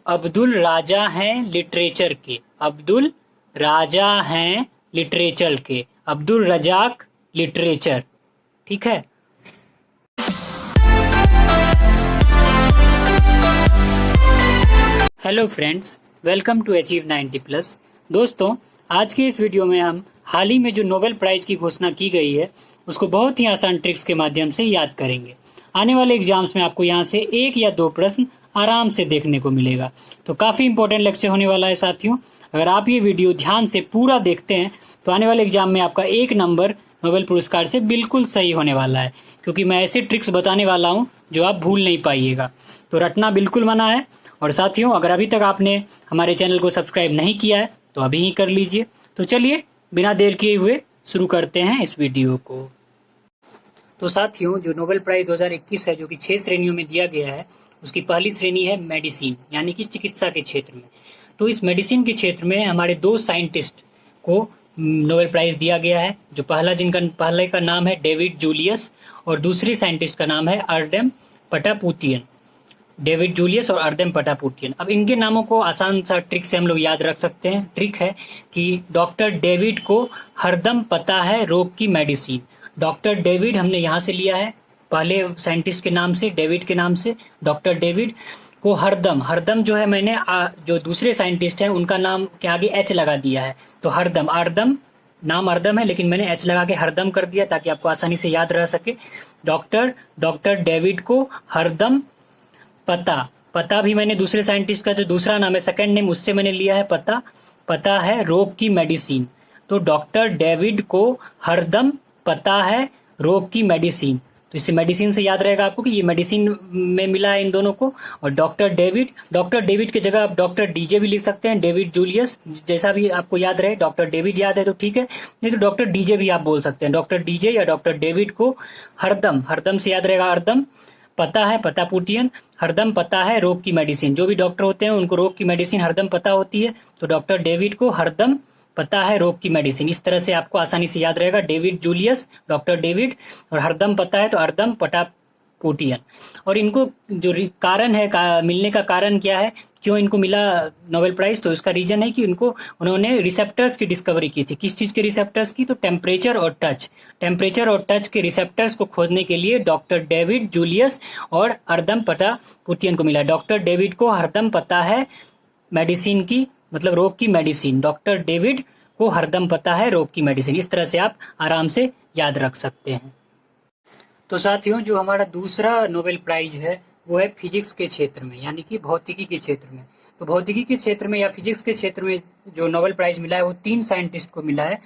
अब्दुल राजा हैं लिटरेचर के, अब्दुल राजा हैं लिटरेचर के, अब्दुल रजाक लिटरेचर। ठीक है। Hello friends, welcome to achieve 90+। दोस्तों, आज की इस वीडियो में हम हाल ही में जो नोबेल प्राइज की घोषणा की गई है उसको बहुत ही आसान ट्रिक्स के माध्यम से याद करेंगे। आने वाले एग्जाम्स में आपको यहाँ से 1 या 2 प्रश्न आराम से देखने को मिलेगा। तो काफ़ी इंपॉर्टेंट लेक्चर होने वाला है साथियों। अगर आप ये वीडियो ध्यान से पूरा देखते हैं तो आने वाले एग्जाम में आपका 1 नंबर नोबेल पुरस्कार से बिल्कुल सही होने वाला है, क्योंकि मैं ऐसे ट्रिक्स बताने वाला हूँ जो आप भूल नहीं पाइएगा। तो रटना बिल्कुल मना है। और साथियों, अगर अभी तक आपने हमारे चैनल को सब्सक्राइब नहीं किया है तो अभी ही कर लीजिए। तो चलिए बिना देर किए हुए शुरू करते हैं इस वीडियो को। तो साथियों, जो नोबेल प्राइज 2021 है जो कि 6 श्रेणियों में दिया गया है, उसकी पहली श्रेणी है मेडिसिन, यानी कि चिकित्सा के क्षेत्र में। तो इस मेडिसिन के क्षेत्र में हमारे 2 साइंटिस्ट को नोबेल प्राइज़ दिया गया है। जो पहले का नाम है डेविड जूलियस और दूसरे साइंटिस्ट का नाम है अर्देम पटापुतियन। डेविड जूलियस और अर्देम पटापुतियन। अब इनके नामों को आसान सा ट्रिक से हम लोग याद रख सकते हैं। ट्रिक है कि डॉक्टर डेविड को हरदम पता है रोग की मेडिसिन। डॉक्टर डेविड हमने यहाँ से लिया है, पहले साइंटिस्ट के नाम से, डेविड के नाम से। डॉक्टर डेविड को हरदम, हरदम जो है मैंने जो दूसरे साइंटिस्ट हैं उनका नाम के आगे एच लगा दिया है। तो हरदम, अर्दम नाम अर्दम है लेकिन मैंने एच लगा के हरदम कर दिया ताकि आपको आसानी से याद रह सके। डॉक्टर डेविड को हरदम पता भी मैंने दूसरे साइंटिस्ट का जो दूसरा नाम है, सेकंड नेम, उससे मैंने लिया है पता है रोग की मेडिसिन। तो डॉक्टर डेविड को हरदम पता है रोग की मेडिसिन। तो इससे मेडिसिन से याद रहेगा आपको कि ये मेडिसिन में मिला है इन दोनों को। और डॉक्टर डेविड की जगह आप डॉक्टर डीजे भी लिख सकते हैं, डेविड जूलियस, जैसा भी आपको याद रहे। डॉक्टर डेविड याद है तो ठीक है, नहीं तो डॉक्टर डीजे भी आप बोल सकते हैं। डॉक्टर डीजे या डॉक्टर डेविड को हरदम से याद रहेगा अर्दम पता है, पटापुतियन, हरदम पता है रोग की मेडिसिन। जो भी डॉक्टर होते हैं उनको रोग की मेडिसिन हरदम पता होती है। तो डॉक्टर डेविड को हरदम पता है रोग की मेडिसिन। इस तरह से आपको आसानी से याद रहेगा, डेविड जूलियस, डॉक्टर डेविड, और हरदम पता है तो अर्दम पटापुतियन। और इनको जो कारण है मिलने का कारण क्या है, क्यों इनको मिला नोबेल प्राइज, तो इसका रीजन है कि उन्होंने रिसेप्टर्स की डिस्कवरी की थी। किस चीज के रिसेप्टर्स की, तो टेम्परेचर और टच के रिसेप्टर्स को खोजने के लिए डॉक्टर डेविड जूलियस और अर्दम पटापुतियन को मिला। डॉक्टर डेविड को हरदम पता है मेडिसिन की, मतलब रोग की मेडिसिन। डॉक्टर डेविड को हरदम पता है रोग की मेडिसिन। इस तरह से आप आराम से याद रख सकते हैं। तो साथियों, जो हमारा दूसरा नोबेल प्राइज है वो है फिजिक्स के क्षेत्र में, यानी कि भौतिकी के क्षेत्र में। तो भौतिकी के क्षेत्र में या फिजिक्स के क्षेत्र में जो नोबेल प्राइज मिला है वो 3 साइंटिस्ट को मिला है,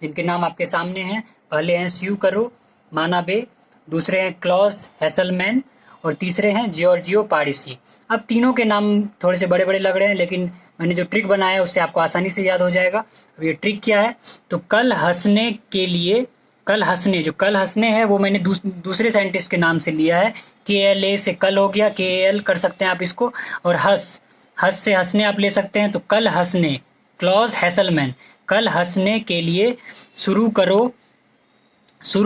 जिनके नाम आपके सामने हैं। पहले हैं स्यू करो मानाबे, दूसरे हैं क्लॉस हेसलमैन और तीसरे हैं जियोर्जियो पारिसी। अब तीनों के नाम थोड़े से बड़े बड़े लग रहे हैं, लेकिन मैंने जो ट्रिक बनाया है उससे आपको आसानी से याद हो जाएगा। अब ये ट्रिक क्या है, तो कल हंसने है वो मैंने दूसरे साइंटिस्ट के नाम से लिया है। KLA से कल हो गया, KAL कर सकते हैं आप इसको। और हंस से हंसने आप ले सकते हैं, तो कल हंसने, क्लॉस हेसलमैन, कल हंसने के लिए शुरू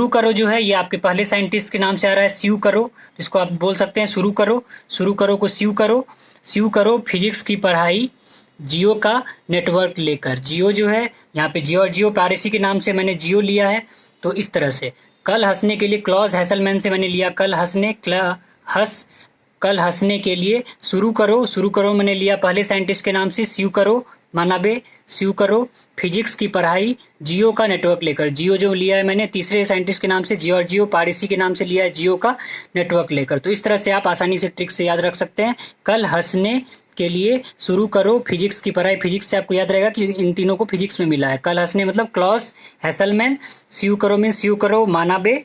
करो जो है ये आपके पहले साइंटिस्ट के नाम से आ रहा है, स्यू करो, तो इसको आप बोल सकते हैं शुरू करो को स्यू करो फिजिक्स की पढ़ाई जियो का नेटवर्क लेकर। जियो जो है यहाँ पे जियो पारिसी के नाम से मैंने जियो लिया है। तो इस तरह से कल हंसने के लिए क्लॉस हेसलमैन से मैंने लिया कल हंसने के लिए शुरू करो मैंने लिया पहले साइंटिस्ट के नाम से, स्यू करो फिजिक्स की पढ़ाई जियो का नेटवर्क लेकर। जियो जो लिया है मैंने तीसरे साइंटिस्ट के नाम से, जियो पारिसी के नाम से लिया है जियो का नेटवर्क लेकर। तो इस तरह से आप आसानी से ट्रिक से याद रख सकते हैं। कल हंसने के लिए शुरू करो फिजिक्स की पढ़ाई, फिजिक्स से आपको याद रहेगा कि इन तीनों को फिजिक्स में मिला है। कल हंसने मतलब क्लॉस हेसलमैन, स्यू करो मानाबे,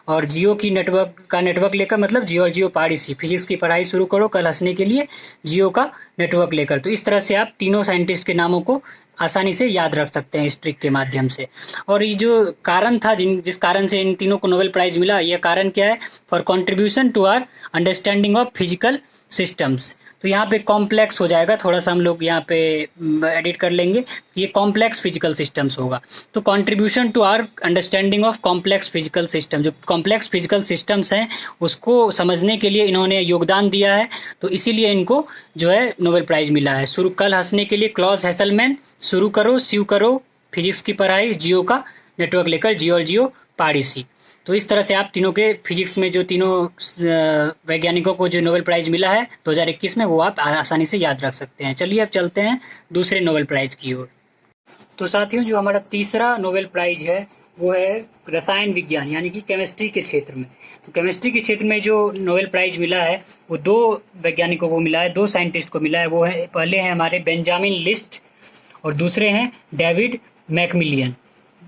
और जियो की नेटवर्क लेकर मतलब जियो पारिसी। फिजिक्स की पढ़ाई शुरू करो कल हंसने के लिए जियो का नेटवर्क लेकर। तो इस तरह से आप तीनों साइंटिस्ट के नामों को आसानी से याद रख सकते हैं इस ट्रिक के माध्यम से। और ये जो कारण था जिस कारण से इन तीनों को नोबेल प्राइज मिला, यह कारण क्या है, for contribution to our understanding of physical systems. तो यहाँ पे कॉम्प्लेक्स हो जाएगा, थोड़ा सा हम लोग यहाँ पे एडिट कर लेंगे, ये कॉम्प्लेक्स फिजिकल सिस्टम्स होगा। तो contribution to our understanding of complex physical system, जो कॉम्प्लेक्स फिजिकल सिस्टम्स हैं उसको समझने के लिए इन्होंने योगदान दिया है, तो इसीलिए इनको जो है नोबेल प्राइज़ मिला है। शुरू कल हंसने के लिए क्लॉज हेसलमैन, शुरू करो स्यू करो फिजिक्स की पढ़ाई, जियो का नेटवर्क लेकर जियो जियो पारिसी। तो इस तरह से आप तीनों के फिजिक्स में जो तीनों वैज्ञानिकों को जो नोबेल प्राइज़ मिला है 2021 में, वो आप आसानी से याद रख सकते हैं। चलिए अब चलते हैं दूसरे नोबेल प्राइज़ की ओर। तो साथियों, जो हमारा तीसरा नोबेल प्राइज़ है वो है रसायन विज्ञान यानी कि केमिस्ट्री के क्षेत्र में। तो केमिस्ट्री के क्षेत्र में जो नोबेल प्राइज़ मिला है वो दो वैज्ञानिकों को मिला है, दो साइंटिस्ट को मिला है। वो है, पहले हैं हमारे बेंजामिन लिस्ट और दूसरे हैं डेविड मैकमिलियन।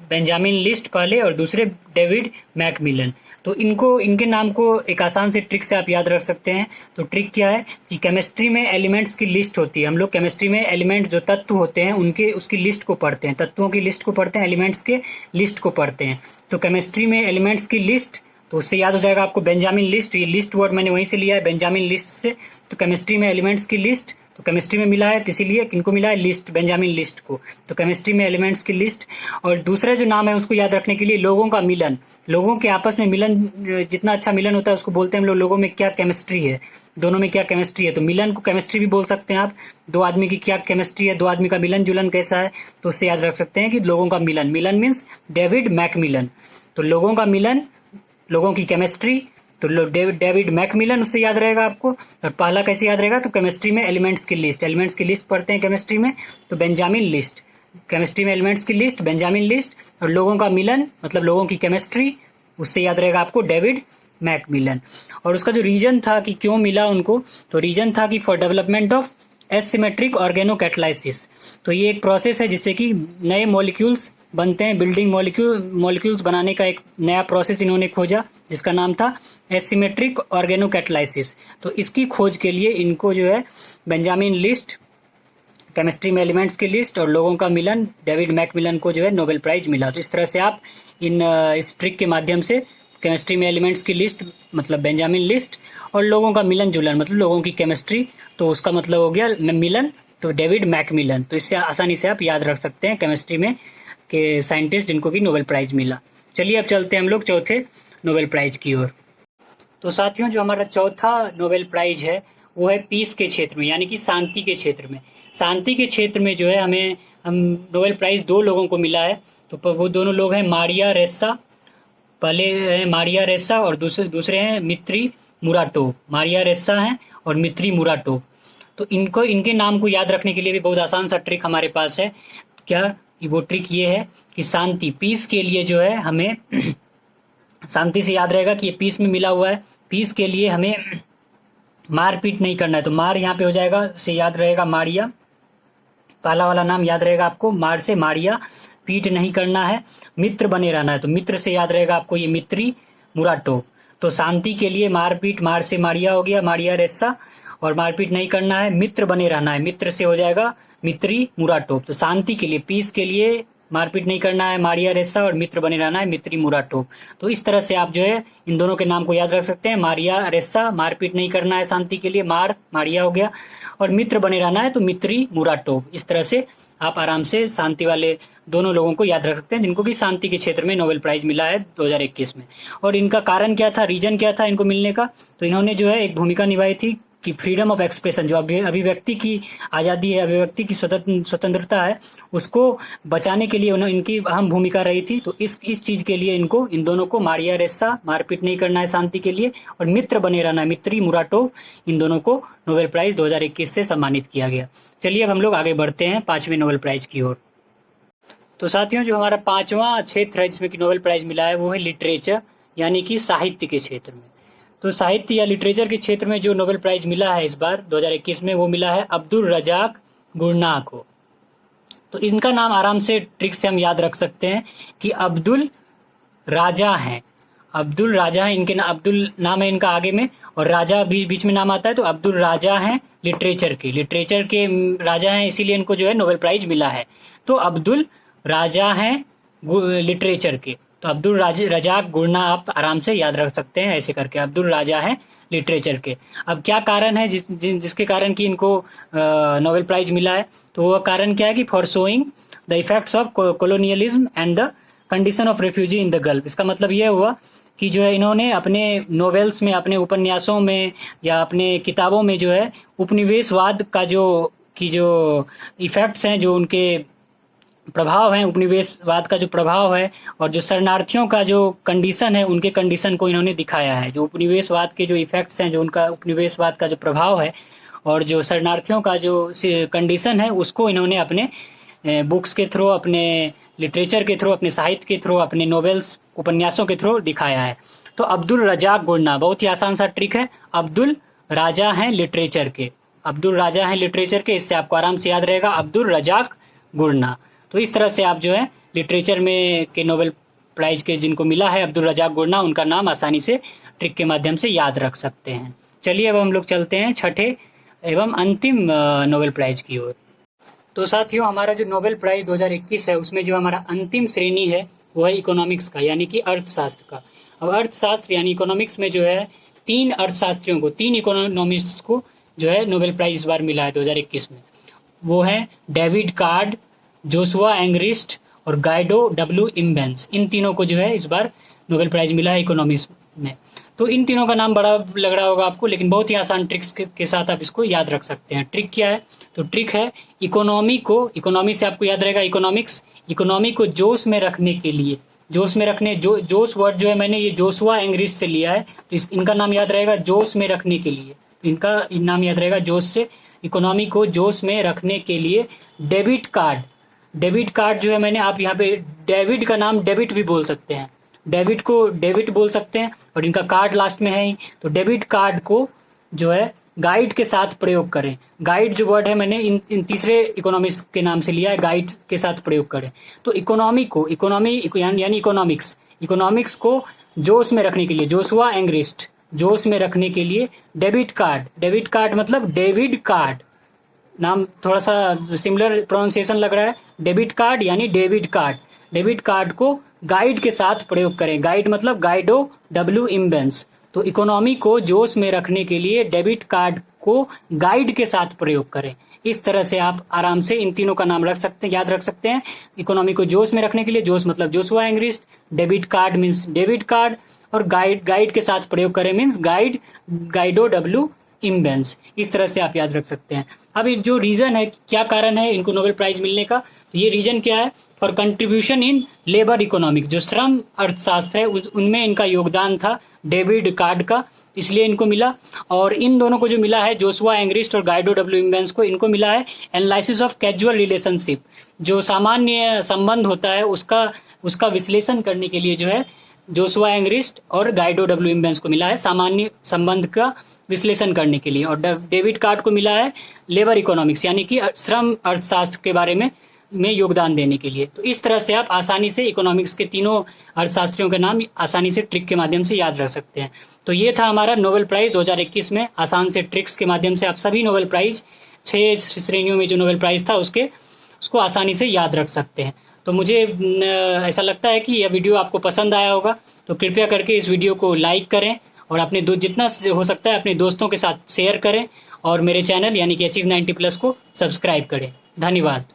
बेंजामिन लिस्ट पहले और दूसरे डेविड मैकमिलन। तो इनके नाम को एक आसान सी ट्रिक से आप याद रख सकते हैं। तो ट्रिक क्या है कि केमिस्ट्री में एलिमेंट्स की लिस्ट होती है। हम लोग केमिस्ट्री में एलिमेंट जो तत्व होते हैं उनके उसकी लिस्ट को पढ़ते हैं, तत्वों की लिस्ट को पढ़ते हैं, एलिमेंट्स के लिस्ट को पढ़ते हैं। तो केमिस्ट्री में एलिमेंट्स की लिस्ट, तो उससे याद हो जाएगा आपको बेंजामिन लिस्ट। ये लिस्ट वर्ड मैंने वहीं से लिया है, बेंजामिन लिस्ट से। तो केमिस्ट्री में एलिमेंट्स की लिस्ट, तो केमिस्ट्री में मिला है, तो इसीलिए किनको मिला है, लिस्ट, बेंजामिन लिस्ट को। तो केमिस्ट्री में एलिमेंट्स की लिस्ट। और दूसरा जो नाम है उसको याद रखने के लिए लोगों का मिलन, लोगों के आपस में मिलन, जितना अच्छा मिलन होता है उसको बोलते हैं हम लोग लोगों में क्या केमिस्ट्री है, दोनों में क्या केमिस्ट्री है। तो मिलन को केमिस्ट्री भी बोल सकते हैं आप। दो आदमी की क्या केमिस्ट्री है, दो आदमी का मिलन जुलन कैसा है, तो उससे याद रख सकते हैं कि लोगों का मिलन। मिलन मीन्स डेविड मैकमिलन। तो लोगों का मिलन, लोगों की केमिस्ट्री, तो डेविड मैकमिलन, उससे याद रहेगा आपको। और पहला कैसे याद रहेगा, तो केमिस्ट्री में एलिमेंट्स की लिस्ट, एलिमेंट्स की लिस्ट पढ़ते हैं केमिस्ट्री में, तो बेंजामिन लिस्ट। केमिस्ट्री में एलिमेंट्स की लिस्ट, बेंजामिन लिस्ट। और लोगों का मिलन मतलब लोगों की केमिस्ट्री, उससे याद रहेगा आपको डेविड मैकमिलन। और उसका जो रीजन था कि क्यों मिला उनको, तो रीजन था कि फॉर डेवलपमेंट ऑफ एसिमेट्रिक ऑर्गेनोकैटालाइसिस। तो ये एक प्रोसेस है जिससे कि नए मॉलिक्यूल्स बनते हैं, बिल्डिंग मॉलिक्यूल्स बनाने का एक नया प्रोसेस इन्होंने खोजा जिसका नाम था एसिमेट्रिक ऑर्गेनोकैटालाइसिस। तो इसकी खोज के लिए इनको जो है बेंजामिन लिस्ट, केमिस्ट्री में एलिमेंट्स की लिस्ट, और लोगों का मिलन, डेविड मैकमिलन को जो है नोबेल प्राइज़ मिला। तो इस तरह से आप इस ट्रिक के माध्यम से केमिस्ट्री में एलिमेंट्स की लिस्ट मतलब बेंजामिन लिस्ट, और लोगों का मिलन जुलन मतलब लोगों की केमिस्ट्री, तो उसका मतलब हो गया मिलन, तो डेविड मैकमिलन। तो इससे आसानी से आप याद रख सकते हैं केमिस्ट्री में के साइंटिस्ट जिनको कि नोबेल प्राइज़ मिला। चलिए अब चलते हैं हम लोग चौथे नोबेल प्राइज़ की ओर। तो साथियों, जो हमारा चौथा नोबेल प्राइज़ है वो है पीस के क्षेत्र में यानी कि शांति के क्षेत्र में। शांति के क्षेत्र में जो है हम नोबेल प्राइज़ दो लोगों को मिला है। तो वो दोनों लोग हैं मारिया रेस्सा, पहले हैं मारिया रेस्सा और दूसरे हैं मित्री मुराटोव। मारिया रेस्सा हैं और मित्री मुराटोव। तो इनके नाम को याद रखने के लिए भी बहुत आसान सा ट्रिक हमारे पास है। क्या वो ट्रिक ये है कि शांति, पीस के लिए जो है हमें शांति से याद रहेगा कि ये पीस में मिला हुआ है। पीस के लिए हमें मारपीट नहीं करना है, तो मार यहाँ पे हो जाएगा, से याद रहेगा मारिया, पहला वाला नाम याद रहेगा आपको, मार से मारिया, पीट नहीं करना है, मित्र बने रहना है, तो मित्र से याद रहेगा आपको ये मित्री मुराटोव। तो शांति के लिए मारपीट, मार से मारिया हो गया, मारिया रेस्सा, और मारपीट नहीं करना है, मित्र बने रहना है, मित्र से हो जाएगा मित्री मुराटोव। तो शांति के लिए, पीस के लिए मारपीट नहीं करना है मारिया रेस्सा, और मित्र बने रहना है मित्री मुराटोव। तो इस तरह से आप जो है इन दोनों के नाम को याद रख सकते हैं। मारिया रेस्सा, मारपीट नहीं करना है शांति के लिए, मारिया हो गया, और मित्र बने रहना है तो मित्री मुराटोव। इस तरह से आप आराम से शांति वाले दोनों लोगों को याद रख सकते हैं जिनको कि शांति के क्षेत्र में नोबेल प्राइज़ मिला है 2021 में। और इनका कारण क्या था, रीजन क्या था इनको मिलने का, तो इन्होंने जो है एक भूमिका निभाई थी कि फ्रीडम ऑफ एक्सप्रेशन, जो अभिव्यक्ति की आज़ादी है, अभिव्यक्ति की स्वतंत्रता है, उसको बचाने के लिए इनकी अहम भूमिका रही थी। तो इस चीज़ के लिए इन दोनों को, मारिया रेस्सा, मारपीट नहीं करना है शांति के लिए, और मित्र बने रहना है मित्री मुराटोव, इन दोनों को नोबेल प्राइज़ 2021 से सम्मानित किया गया। चलिए अब हम लोग आगे बढ़ते हैं पाँचवें नोबेल प्राइज़ की ओर। तो साथियों, जो हमारा पाँचवां क्षेत्र है जिसमें कि नोबेल प्राइज़ मिला है वो है लिटरेचर यानी कि साहित्य के क्षेत्र में। तो साहित्य या लिटरेचर के क्षेत्र में जो नोबेल प्राइज़ मिला है इस बार 2021 में, वो मिला है अब्दुल रज़ाक गुरनाह को। तो इनका नाम आराम से ट्रिक से हम याद रख सकते हैं कि अब्दुल राजा हैं, अब्दुल राजा हैं, इनके अब्दुल नाम है इनका आगे में, और राजा भी बीच में नाम आता है, तो अब्दुल राजा हैं लिटरेचर के राजा हैं, इसीलिए इनको जो है नोबेल प्राइज़ मिला है। तो अब्दुल राजा हैं लिटरेचर के, तो अब्दुल रज़ाक गुरनाह आप आराम से याद रख सकते हैं ऐसे करके, अब्दुल राजा हैं लिटरेचर के। अब क्या कारण है जिसके कारण कि इनको नोबेल प्राइज मिला है, तो वह कारण क्या है कि for showing the effects of colonialism and the condition of refugee in the gulf. इसका मतलब यह हुआ कि जो है इन्होंने अपने नोवेल्स में, अपने उपन्यासों में या अपने किताबों में जो है उपनिवेशवाद का जो इफेक्ट्स हैं, जो उनके प्रभाव हैं, उपनिवेशवाद का जो प्रभाव है और जो शरणार्थियों का जो कंडीशन है, उनके कंडीशन को इन्होंने दिखाया है। जो उपनिवेशवाद के जो इफेक्ट्स हैं, जो उनका उपनिवेशवाद का जो प्रभाव है और जो शरणार्थियों का जो कंडीशन है, उसको इन्होंने अपने बुक्स के थ्रू, अपने लिटरेचर के थ्रू, अपने साहित्य के थ्रू, अपने नोवेल्स, उपन्यासों के थ्रू दिखाया है। तो अब्दुल रज़ाक गुरना, बहुत ही आसान सा ट्रिक है। अब्दुल राजा हैं लिटरेचर के, अब्दुल राजा हैं लिटरेचर के, इससे आपको आराम से याद रहेगा, अब्दुल रज़ाक गुरना। तो इस तरह से आप जो है लिटरेचर में के नोबेल प्राइज के जिनको मिला है अब्दुल रज़ाक गुरना, उनका नाम आसानी से ट्रिक के माध्यम से याद रख सकते हैं। चलिए अब हम लोग चलते हैं छठे एवं अंतिम नोबेल प्राइज की ओर। तो साथियों, हमारा जो नोबेल प्राइज 2021 है, उसमें जो हमारा अंतिम श्रेणी है वो है इकोनॉमिक्स का, यानी कि अर्थशास्त्र का। अब अर्थशास्त्र यानी इकोनॉमिक्स में जो है 3 अर्थशास्त्रियों को, 3 इकोनॉमिस्ट्स को जो है नोबेल प्राइज इस बार मिला है 2021 में। वो है डेविड कार्ड, जोशुआ एंग्रिस्ट और गाइडो डब्ल्यू इम्बेंस। इन तीनों को जो है इस बार नोबेल प्राइज मिला है इकोनॉमिक्स में। तो इन तीनों का नाम बड़ा लग रहा होगा आपको, लेकिन बहुत ही आसान ट्रिक्स के साथ आप इसको याद रख सकते हैं। ट्रिक क्या है? तो ट्रिक है इकोनॉमी से आपको याद रहेगा इकोनॉमिक्स, इकोनॉमी को जोश में रखने के लिए, जोश में रखने, जोश वर्ड जो है मैंने ये जोशुआ एंग्रिस्ट से लिया है, तो इनका नाम याद रहेगा जोश में रखने के लिए, इनका नाम याद रहेगा जोश से। इकोनॉमी को जोश में रखने के लिए डेबिट कार्ड जो है मैंने, आप यहाँ पे डेविड का नाम डेबिट भी बोल सकते हैं, डेबिट को डेबिट बोल सकते हैं और इनका कार्ड लास्ट में है ही, तो डेबिट कार्ड को जो है गाइड के साथ प्रयोग करें। गाइड जो वर्ड है मैंने इन तीसरे इकोनॉमिक्स के नाम से लिया है, गाइड के साथ प्रयोग करें। तो यानी इकोनॉमिक्स को जोश में रखने के लिए, जोशुआ एंग्रिस्ट, जोश में रखने के लिए डेबिट कार्ड मतलब डेविड कार्ड, नाम थोड़ा सा सिमिलर प्रोनाउंसिएशन लग रहा है, डेबिट कार्ड यानी डेबिट कार्ड को गाइड के साथ प्रयोग करें। गाइड मतलब गाइडो डब्ल्यू इम्बेंस। तो इकोनॉमी को जोश में रखने के लिए डेबिट कार्ड को गाइड के साथ प्रयोग करें। इस तरह से आप आराम से इन तीनों का नाम याद रख सकते हैं। इकोनॉमी को जोश में रखने के लिए, जोश मतलब Joshua Angrist, debit card means debit card, और गाइड के साथ प्रयोग करें मीन्स गाइडो डब्ल्यू इम्बेंस। इस तरह से आप याद रख सकते हैं। अब ये जो रीजन है, क्या कारण है इनको नोबेल प्राइज मिलने का, तो ये रीजन क्या है? For contribution in labour economics, जो श्रम अर्थशास्त्र है उनमें इनका योगदान था डेविड कार्ड का, इसलिए इनको मिला। और इन दोनों को जो मिला है, जोशुआ एंग्रिस्ट और गाइडो डब्ल्यू इम्बेंस को, इनको मिला है एनालिसिस ऑफ कैजुअल रिलेशनशिप, जो सामान्य संबंध होता है उसका विश्लेषण करने के लिए जो है जोशुआ एंग्रिस्ट और गाइडो डब्ल्यू इम्बेंस को मिला है सामान्य संबंध का विश्लेषण करने के लिए। और डेविड कार्ड को मिला है लेबर इकोनॉमिक्स यानी कि श्रम अर्थशास्त्र के बारे में योगदान देने के लिए। तो इस तरह से आप आसानी से इकोनॉमिक्स के तीनों अर्थशास्त्रियों के नाम आसानी से ट्रिक के माध्यम से याद रख सकते हैं। तो ये था हमारा नोबेल प्राइज 2021 में। आसान से ट्रिक्स के माध्यम से आप सभी नोबेल प्राइज, 6 श्रेणियों में जो नोबेल प्राइज था उसको आसानी से याद रख सकते हैं। तो मुझे ऐसा लगता है कि यह वीडियो आपको पसंद आया होगा, तो कृपया करके इस वीडियो को लाइक करें और अपने जितना हो सकता है अपने दोस्तों के साथ शेयर करें और मेरे चैनल यानी कि अचीव 90+ को सब्सक्राइब करें। धन्यवाद।